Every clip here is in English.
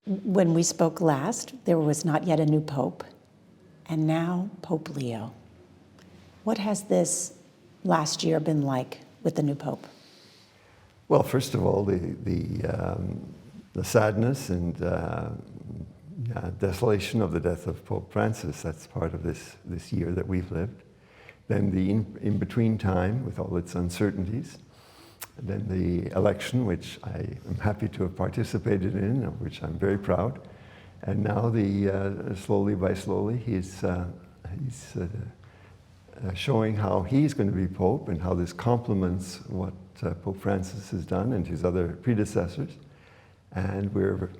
When we spoke last, there was not yet a new pope, and now Pope Leo. What has this last year been like with the new pope? Well, first of all, the sadness and desolation of the death of Pope Francis. That's part of this year that we've lived. Then the in-between time with all its uncertainties. And then the election, which I am happy to have participated in, of which I'm very proud. And now slowly by slowly, he's showing how he's going to be Pope and how this complements what Pope Francis has done and his other predecessors. And we're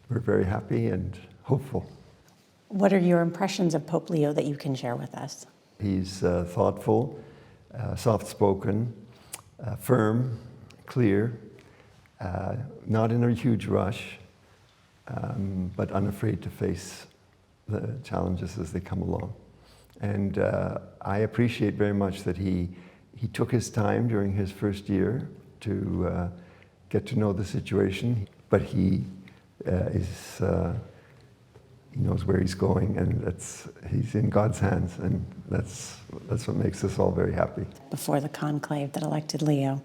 very happy and hopeful. What are your impressions of Pope Leo that you can share with us? He's thoughtful, soft-spoken, firm, clear, not in a huge rush, but unafraid to face the challenges as they come along. And I appreciate very much that he took his time during his first year to get to know the situation, but he knows where he's going, and he's in God's hands, and that's what makes us all very happy. Before the conclave that elected Leo,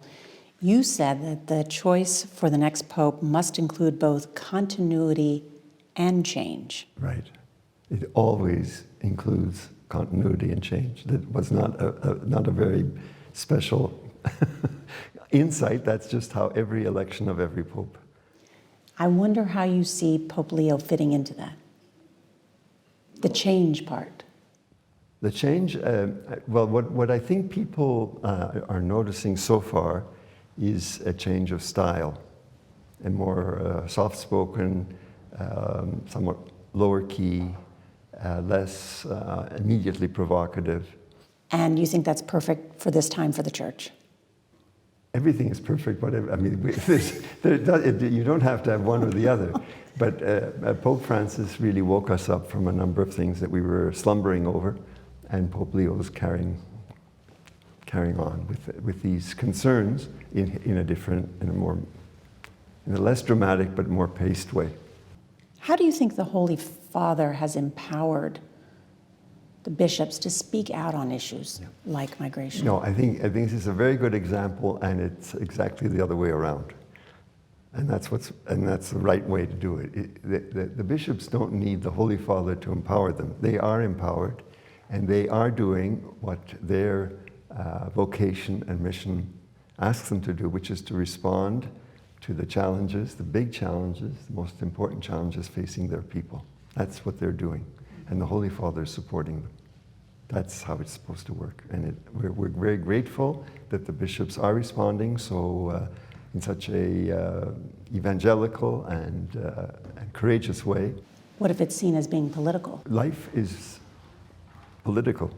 you said that the choice for the next pope must include both continuity and change. Right. It always includes continuity and change. That was not a very special insight. That's just how every election of every pope. I wonder how you see Pope Leo fitting into that. The change part. The change, well, what I think people are noticing so far is a change of style, and more soft-spoken, somewhat lower key, less immediately provocative. And you think that's perfect for this time for the church? Everything is perfect, but I mean, you don't have to have one or the other. But Pope Francis really woke us up from a number of things that we were slumbering over, and Pope Leo is carrying on with these concerns in a less dramatic but more paced way. How do you think the Holy Father has empowered the bishops to speak out on issues like migration? No, I think this is a very good example, and it's exactly the other way around. And that's the right way to do it. The bishops don't need the Holy Father to empower them. They are empowered, and they are doing what their vocation and mission asks them to do, which is to respond to the challenges, the big challenges, the most important challenges facing their people. That's what they're doing, and the Holy Father is supporting them. That's how it's supposed to work, and we're very grateful that the bishops are responding in such a evangelical and courageous way. What if it's seen as being political? Life is political.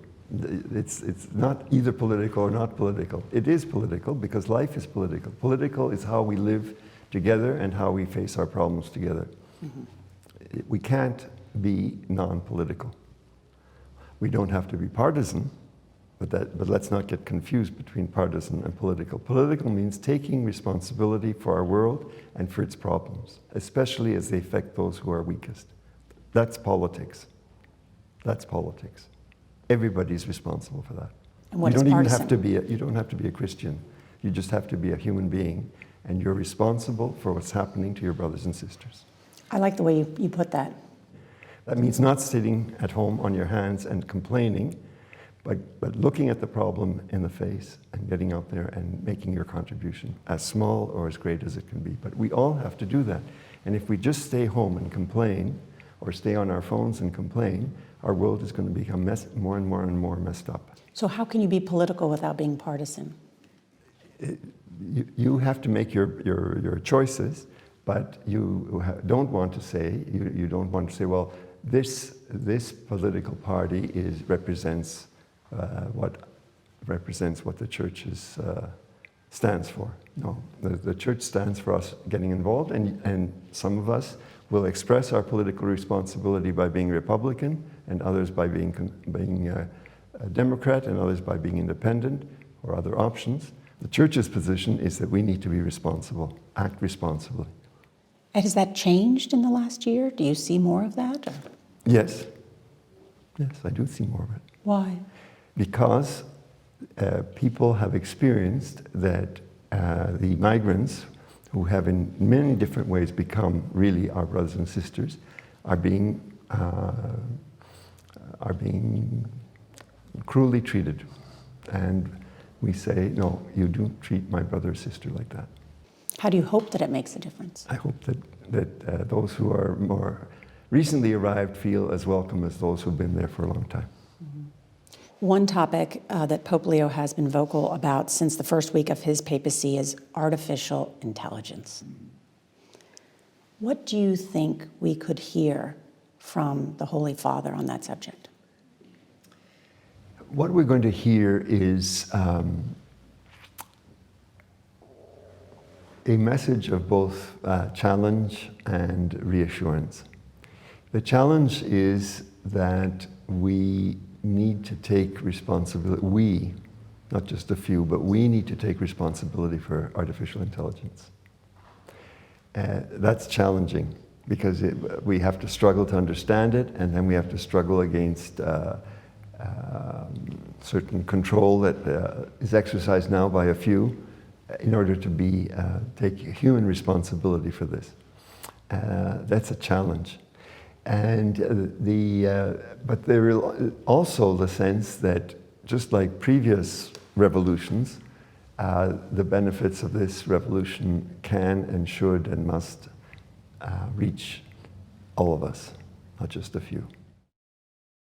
It's not either political or not political. It is political because life is political. Political is how we live together and how we face our problems together. Mm-hmm. We can't be non-political. We don't have to be partisan, but let's not get confused between partisan and political. Political means taking responsibility for our world and for its problems, especially as they affect those who are weakest. That's politics. That's politics. Everybody's responsible for that. And what you is don't partisan? You don't have to be a Christian. You just have to be a human being, and you're responsible for what's happening to your brothers and sisters. I like the way you put that. That means not sitting at home on your hands and complaining, but looking at the problem in the face and getting out there and making your contribution, as small or as great as it can be. But we all have to do that. And if we just stay home and complain, or stay on our phones and complain, our world is going to become more and more and more messed up. So how can you be political without being partisan? You have to make your choices, but you don't want to say, well, this political party represents what the church stands for. No, the church stands for us getting involved, and some of us will express our political responsibility by being Republican, and others by being a Democrat, and others by being independent or other options. The church's position is that we need to be responsible, act responsibly. And has that changed in the last year? Do you see more of that? Or? Yes. Yes, I do see more of it. Why? Because people have experienced that the migrants, who have in many different ways become really our brothers and sisters, are being cruelly treated. And we say, no, you don't treat my brother or sister like that. How do you hope that it makes a difference? I hope that those who are more recently arrived feel as welcome as those who've been there for a long time. One topic that Pope Leo has been vocal about since the first week of his papacy is artificial intelligence. What do you think we could hear from the Holy Father on that subject? What we're going to hear is a message of both challenge and reassurance. The challenge is that we need to take responsibility. We, not just a few, but we need to take responsibility for artificial intelligence. That's challenging because we have to struggle to understand it, and then we have to struggle against certain control that is exercised now by a few in order to take human responsibility for this. That's a challenge. And but there is also the sense that, just like previous revolutions, the benefits of this revolution can and should and must reach all of us, not just a few.